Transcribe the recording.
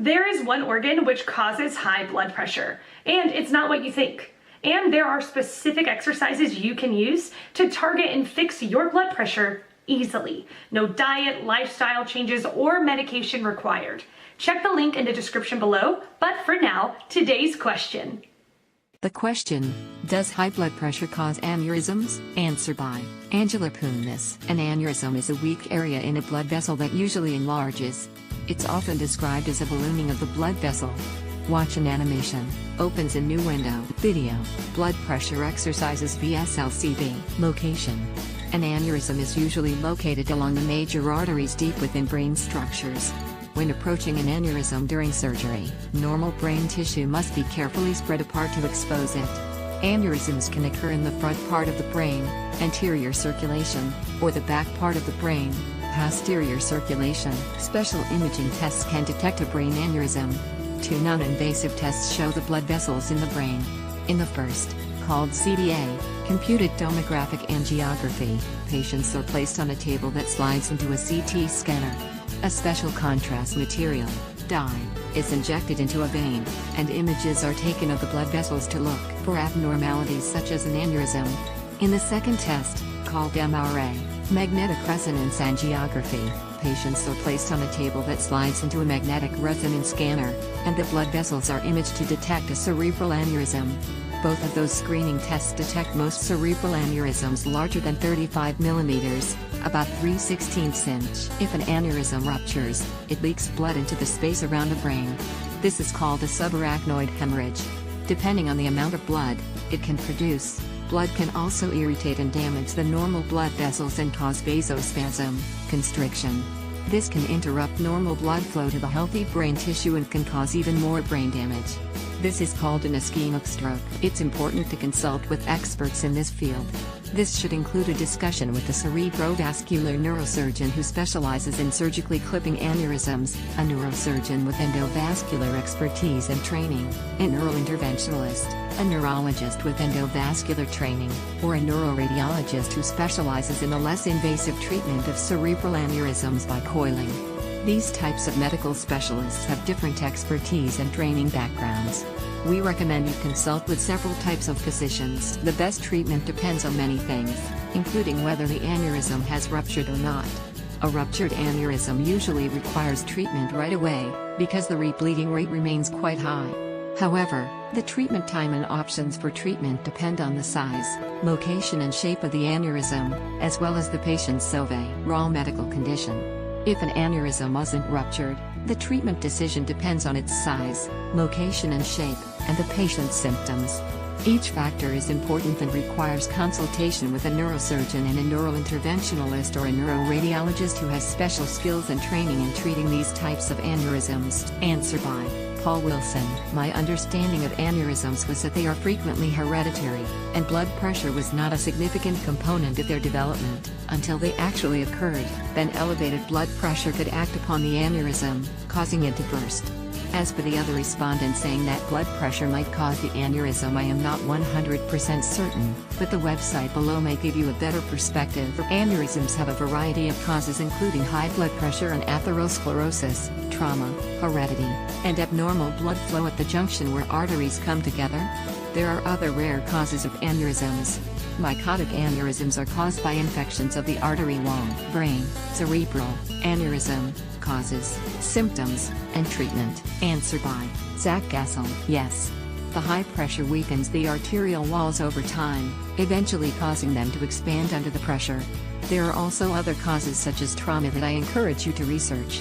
There is one organ which causes high blood pressure, and it's not what you think. And there are specific exercises you can use to target and fix your blood pressure easily. No diet, lifestyle changes, or medication required. Check the link in the description below, but for now, today's question. The question, does high blood pressure cause aneurysms? Answer by Angela Punis. An aneurysm is a weak area in a blood vessel that usually enlarges. It's often described as a ballooning of the blood vessel. Watch an animation, opens a new window. Video, blood pressure exercises vs LCB. Location. An aneurysm is usually located along the major arteries deep within brain structures. When approaching an aneurysm during surgery, normal brain tissue must be carefully spread apart to expose it. Aneurysms can occur in the front part of the brain, anterior circulation, or the back part of the brain, posterior circulation. Special imaging tests can detect a brain aneurysm. Two non-invasive tests show the blood vessels in the brain. In the first, called CTA, computed tomographic angiography, patients are placed on a table that slides into a CT scanner. A special contrast material, dye, is injected into a vein, and images are taken of the blood vessels to look for abnormalities such as an aneurysm. In the second test, called MRA, magnetic resonance angiography, patients are placed on a table that slides into a magnetic resonance scanner, and the blood vessels are imaged to detect a cerebral aneurysm. Both of those screening tests detect most cerebral aneurysms larger than 35 millimeters, about 3/16 inch. If an aneurysm ruptures, it leaks blood into the space around the brain. This is called a subarachnoid hemorrhage. Depending on the amount of blood it can produce, blood can also irritate and damage the normal blood vessels and cause vasospasm, constriction. This can interrupt normal blood flow to the healthy brain tissue and can cause even more brain damage. This is called an ischemic stroke. It's important to consult with experts in this field. This should include a discussion with a cerebrovascular neurosurgeon who specializes in surgically clipping aneurysms, a neurosurgeon with endovascular expertise and training, a neurointerventionalist, a neurologist with endovascular training, or a neuroradiologist who specializes in the less invasive treatment of cerebral aneurysms by coiling. These types of medical specialists have different expertise and training backgrounds. We recommend you consult with several types of physicians. The best treatment depends on many things, including whether the aneurysm has ruptured or not. A ruptured aneurysm usually requires treatment right away, because the rebleeding rate remains quite high. However, the treatment time and options for treatment depend on the size, location and shape of the aneurysm, as well as the patient's overall medical condition. If an aneurysm wasn't ruptured, the treatment decision depends on its size, location and shape, and the patient's symptoms. Each factor is important and requires consultation with a neurosurgeon and a neurointerventionalist or a neuroradiologist who has special skills and training in treating these types of aneurysms. Answer by Paul Wilson. My understanding of aneurysms was that they are frequently hereditary, and blood pressure was not a significant component of their development, until they actually occurred. Then elevated blood pressure could act upon the aneurysm, causing it to burst. As for the other respondent saying that blood pressure might cause the aneurysm, I am not 100% certain, but the website below may give you a better perspective. Aneurysms have a variety of causes including high blood pressure and atherosclerosis, trauma, heredity, and abnormal blood flow at the junction where arteries come together. There are other rare causes of aneurysms. Mycotic aneurysms are caused by infections of the artery wall. Brain, cerebral, aneurysm, causes, symptoms, and treatment. Answer by Zach Gassel. Yes. The high pressure weakens the arterial walls over time, eventually causing them to expand under the pressure. There are also other causes such as trauma that I encourage you to research.